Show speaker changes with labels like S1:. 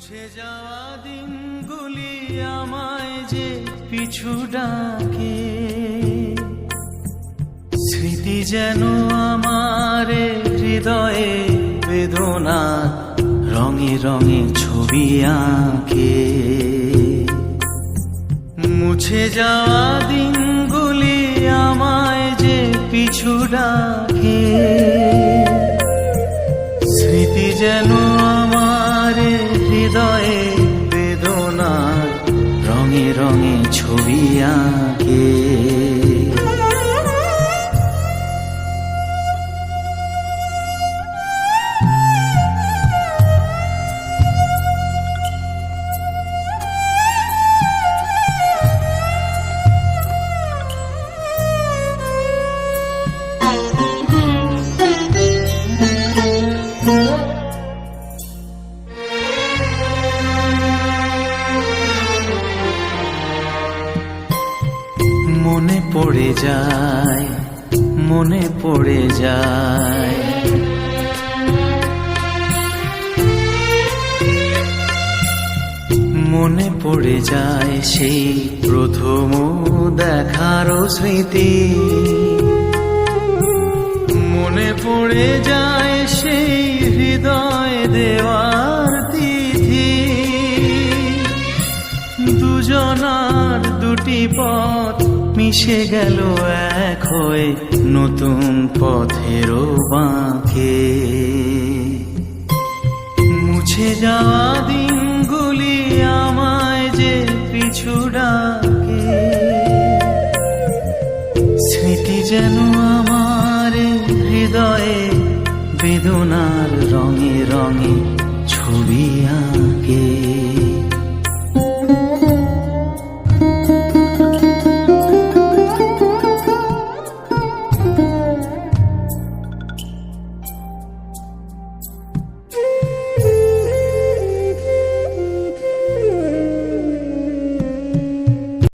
S1: মুছে যাওয়া দিনগুলি আমায় যে পিছু ডাকে, স্মৃতি যেন আমার হৃদয়ে বেদনা রঙে রঙে ছবি আঁকে। মুছে যাওয়া দিনগুলি আমায় যে পিছু ডাকে, স্মৃতি যেন আমার হৃদয়ে বেদনা রঙে রঙে ছবি আঁকে। মনে পড়ে যায়, মনে পড়ে যায়, মনে পড়ে যায় সেই প্রথম দেখার স্মৃতি। মনে পড়ে যায় সেই হৃদয় দেওয়ার তিথি। দুজনার দুটি পথ মিশে গেল এক হয়ে নতুন পথেরও বাঁকে। মুছে যাওয়া দিনগুলি আমায় যে পিছু ডাকে, স্মৃতি যেন আমার হৃদয়ে বেদনার রঙে রঙে